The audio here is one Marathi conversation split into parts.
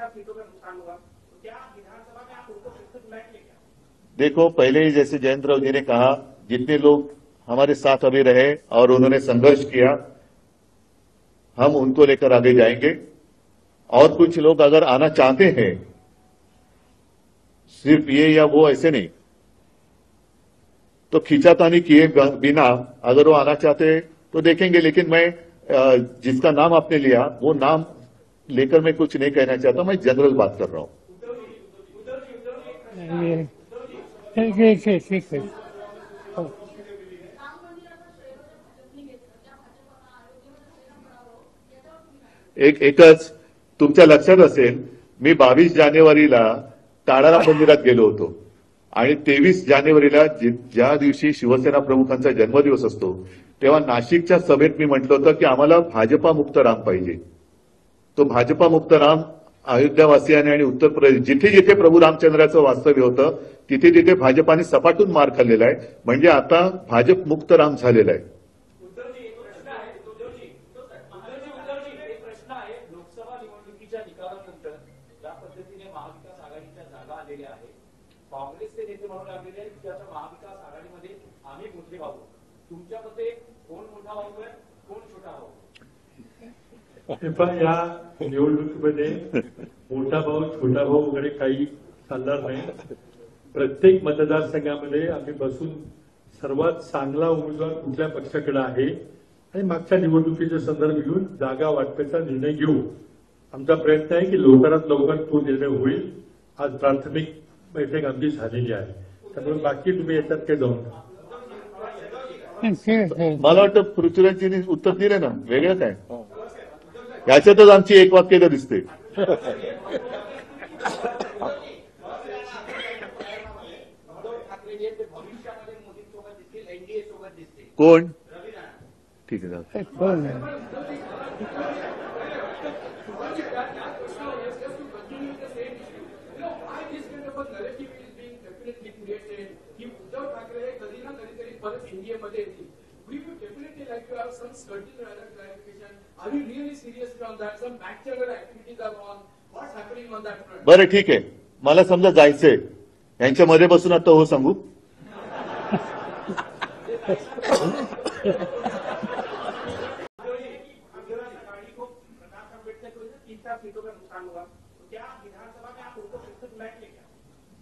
4 सीटों का नुकसान होगा, तो क्या विधानसभा में आप उनको फिर से बुलाएंगे क्या? देखो, पहले ही जैसे जयंत राव जी ने कहा, जितने लोग हमारे साथ अभी रहे और उन्होंने संघर्ष किया, हम उनको लेकर आगे जाएंगे। और कुछ लोग अगर आना चाहते हैं, सिर्फ ये या वो ऐसे नहीं, तो खींचातानी किए बिना अगर वो आना चाहते तो देखेंगे। लेकिन मैं जिसका नाम आपने लिया वो नाम लेकर मैं कुछ नहीं कहना चाहता, मैं जनरल बात कर रहा हूं। ठीक है। एकच तुमच्या लक्षात असेल, मी 22 जानेवारीला ताडारा मंदिरात गेलो होतो आणि 23 जानेवारीला ज्या दिवशी शिवसेना प्रमुखांचा जन्मदिवस असतो तेव्हा नाशिकच्या सभेत मी म्हटलं होतं की आम्हाला भाजपा मुक्त राम पाहिजे। तो भाजपा मुक्त राम अयोध्यावासियांनी आणि उत्तर प्रदेश जिथे जिथे प्रभू रामचंद्राचं वास्तव्य होतं तिथे तिथे भाजपाने सपाटून मार खाल्लेला आहे। म्हणजे आता भाजप मुक्त राम झालेला आहे। लोकसभा निवडणुकीच्या निकालानंतर ज्या पद्धतीने महाविकास आघाडीच्या जागा आलेल्या आहेत, काँग्रेसचे नेते म्हणू लागलेले की आता महाविकास आघाडीमध्ये आम्ही मोठे भाऊ, तुमच्या मते कोण मोठा भाऊ आहे, कोण छोटा भाऊ? या निवडणुकीमध्ये मोठा भाऊ छोटा भाऊ वगैरे काही चालणार नाही। प्रत्येक मतदारसंघामध्ये आम्ही बसून सर्वात चांगला उमेदवार कुठल्या पक्षाकडे आहे आणि मागच्या निवडणुकीचे संदर्भ घेऊन जागा वाटपाचा निर्णय घेऊ। आमचा प्रयत्न आहे की लवकरात लवकर तो निर्णय होईल। आज प्राथमिक बैठक आमची झालेली आहे, त्यामुळे बाकी तुम्ही याच्यात काही जाऊ नका। मला वाटतं पृथ्वीराजजींनी उत्तर दिले ना, वेगळं काय याच्यातच आमची एक वाक्यता दिसते। कोण? ठीक आहे, बरं ठीक आहे। मला समजा जायचंय, यांच्यामध्ये बसून आता हो सांगू?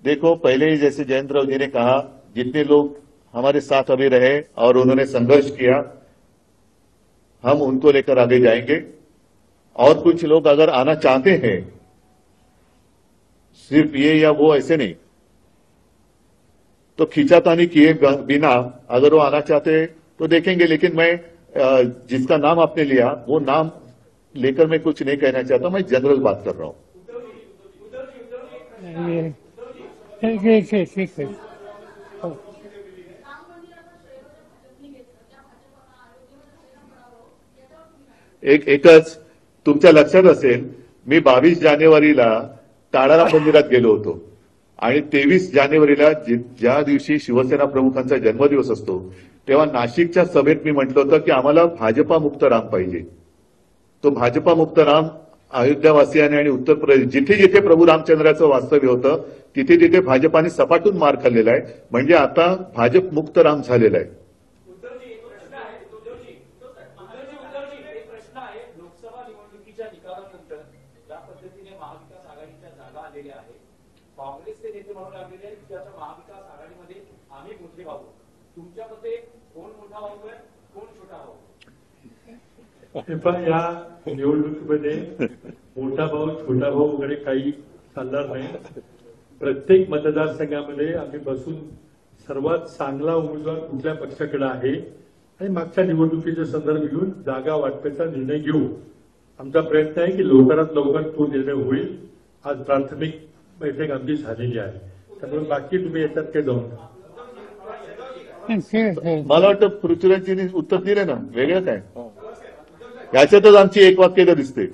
देखो, पहले ही जैसे जयंत राव जी ने कहा, जितने लोग हमारे साथ अभी रहे और उन्होंने संघर्ष किया, हम उनको लेकर आगे जाएंगे। और कुछ लोग अगर आना चाहते हैं, सिर्फ ये या वो ऐसे नहीं, तो खींचातानी किए बिना अगर वो आना चाहते तो देखेंगे। लेकिन मैं जिसका नाम आपने लिया वो नाम लेकर मैं कुछ नहीं कहना चाहता, मैं जनरल बात कर रहा हूं। ठीक है। एकच तुमच्या लक्षात असेल, मी 22 जानेवारीला ताडारा मंदिरात गेलो होतो आणि 23 जानेवारीला ज्या दिवशी शिवसेना प्रमुखांचा जन्मदिवस असतो तेव्हा नाशिकच्या सभेत मी म्हटलं होतं की आम्हाला भाजपा मुक्त राम पाहिजे। तो भाजपा मुक्त राम अयोध्यावासियांनी आणि उत्तर प्रदेश जिथे जिथे प्रभू रामचंद्राचं वास्तव्य होतं तिथे तिथे भाजपाने सपाटून मार खाल्लेला आहे। म्हणजे आता भाजप मुक्त राम झालेला आहे। लोकसभा निवडणुकीच्या निकालानंतर ज्या पद्धतीने महाविकास आघाडीच्या जागा आलेल्या आहेत, काँग्रेसचे नेते म्हणू लागलेले की आता महाविकास आघाडीमध्ये आम्ही मोठे भाऊ, तुमच्या मते कोण मोठा भाऊ आहे, कोण छोटा भाऊ? या निवडणुकीमध्ये मोठा भाऊ छोटा भाऊ वगैरे काही चालणार नाही। प्रत्येक मतदारसंघामध्ये आम्ही बसून सर्वात चांगला उमेदवार कुठल्या पक्षाकडे आहे आणि मागच्या निवडणुकीचे संदर्भ घेऊन जागा वाटपाचा निर्णय घेऊ। आमचा प्रयत्न आहे की लवकरात लवकर तो निर्णय होईल। आज प्राथमिक बैठक आमची झालेली आहे, त्यामुळे बाकी तुम्ही याच्यात काही जाऊ नका। मला वाटतं पृथ्वीराजजींनी उत्तर दिले ना, वेगळं काय याच्यातच आमची एक वाक्यता दिसते।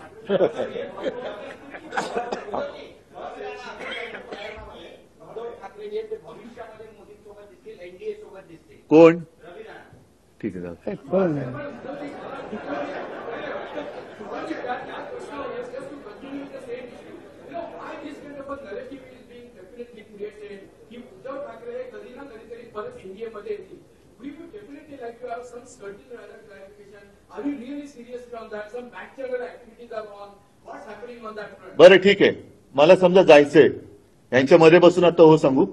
कोण? ठीक आहे, मध्ये येतील. We would definitely like to have some certain clarification. Are you really serious on that? Some back channel activities are on. What's happening on that front? बरं ठीक आहे, मला समजा जायचंय, यांच्यामध्ये बसून आता हो सांगू.